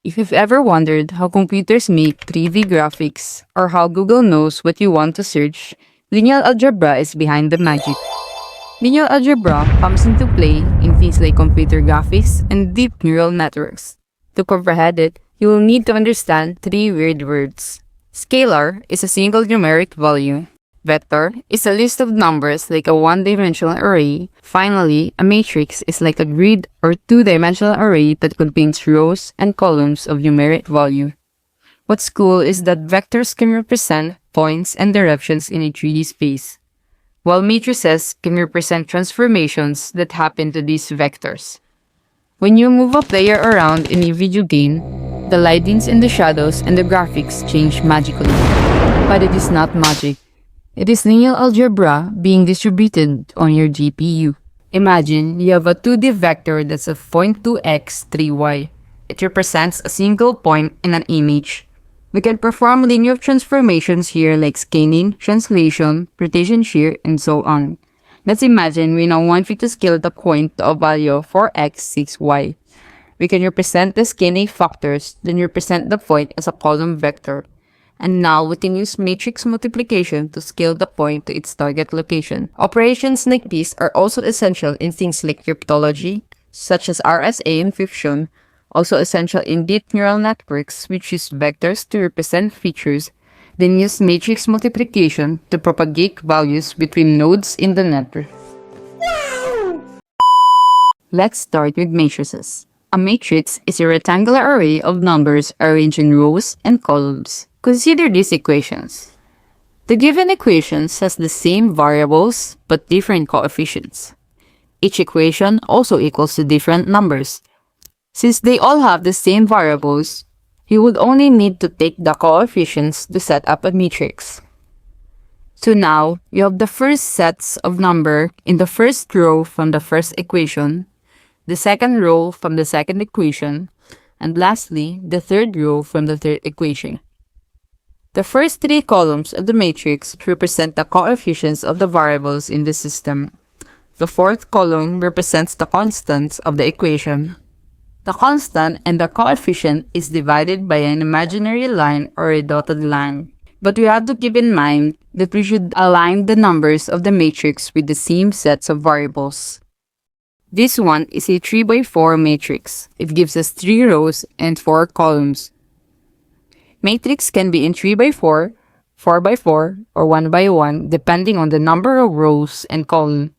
If you've ever wondered how computers make 3D graphics or how Google knows what you want to search, linear algebra is behind the magic. Linear algebra comes into play in things like computer graphics and deep neural networks. To comprehend it, you will need to understand three weird words. Scalar is a single numeric value. Vector is a list of numbers like a one-dimensional array. Finally, a matrix is like a grid or two-dimensional array that contains rows and columns of numeric value. What's cool is that vectors can represent points and directions in a 3D space, while matrices can represent transformations that happen to these vectors. When you move a player around in a video game, the lightings and the shadows and the graphics change magically. But it is not magic. It is linear algebra being distributed on your GPU. Imagine you have a 2D vector that's of 0.2x 3y. It represents a single point in an image. We can perform linear transformations here like scaling, translation, rotation shear, and so on. Let's imagine we now want to scale the point to a value of 4x 6y. We can represent the scaling factors, then represent the point as a column vector. And now we can use matrix multiplication to scale the point to its target location. Operations like these are also essential in things like cryptology, such as RSA encryption, also essential in deep neural networks which use vectors to represent features, then use matrix multiplication to propagate values between nodes in the network. Let's start with matrices. A matrix is a rectangular array of numbers arranged in rows and columns. Consider these equations. The given equations has the same variables but different coefficients. Each equation also equals to different numbers. Since they all have the same variables, you would only need to take the coefficients to set up a matrix. So now, you have the first sets of number in the first row from the first equation, the second row from the second equation, and lastly, the third row from the third equation. The first three columns of the matrix represent the coefficients of the variables in the system. The fourth column represents the constants of the equation. The constant and the coefficient is divided by an imaginary line or a dotted line. But we have to keep in mind that we should align the numbers of the matrix with the same sets of variables. This one is a 3x4 matrix. It gives us 3 rows and 4 columns. Matrix can be in 3x4, 4x4, or 1x1 depending on the number of rows and columns.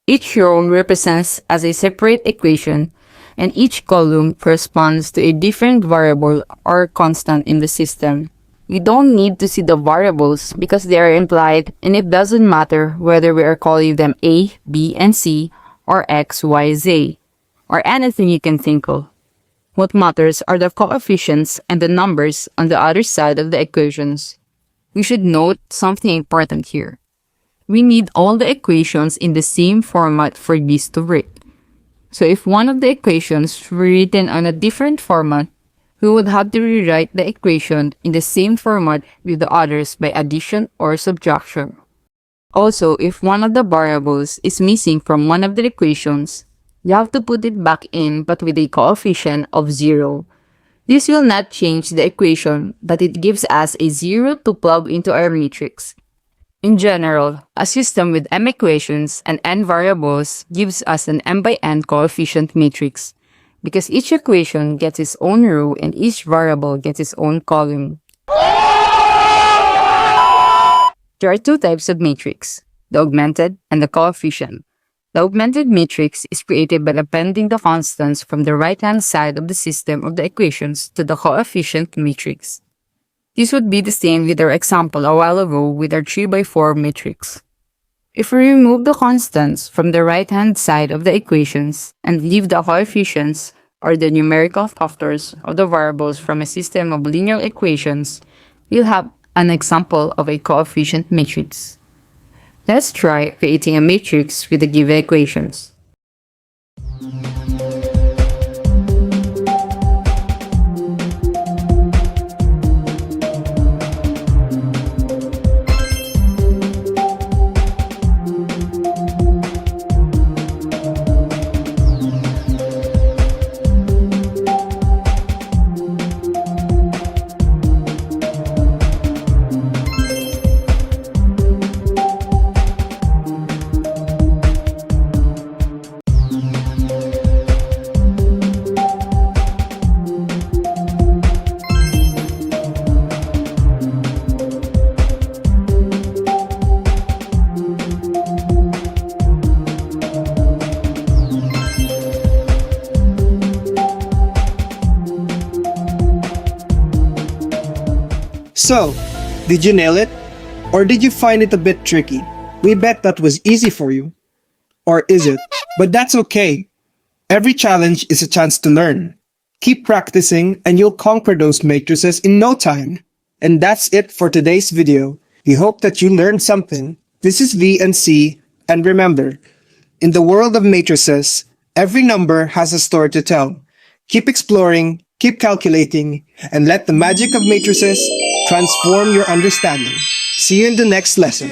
Each row represents as a separate equation, and each column corresponds to a different variable or constant in the system. We don't need to see the variables because they are implied, and it doesn't matter whether we are calling them A, B, and C, or X, Y, Z, or anything you can think of. What matters are the coefficients and the numbers on the other side of the equations. We should note something important here. We need all the equations in the same format for this to work. So if one of the equations were written on a different format, we would have to rewrite the equation in the same format with the others by addition or subtraction. Also, if one of the variables is missing from one of the equations, you have to put it back in but with a coefficient of 0. This will not change the equation, but it gives us a 0 to plug into our matrix. In general, a system with m equations and n variables gives us an m by n coefficient matrix, because each equation gets its own row and each variable gets its own column. There are two types of matrix, the augmented and the coefficient. The augmented matrix is created by appending the constants from the right-hand side of the system of the equations to the coefficient matrix. This would be the same with our example a while ago with our 3x4 matrix. If we remove the constants from the right-hand side of the equations and leave the coefficients or the numerical factors of the variables from a system of linear equations, we'll have an example of a coefficient matrix. Let's try creating a matrix with the given equations. So, did you nail it? Or did you find it a bit tricky? We bet that was easy for you. Or is it? But that's okay. Every challenge is a chance to learn. Keep practicing and you'll conquer those matrices in no time. And that's it for today's video. We hope that you learned something. This is V and C, and remember, in the world of matrices, every number has a story to tell. Keep exploring, keep calculating, and let the magic of matrices transform your understanding. See you in the next lesson.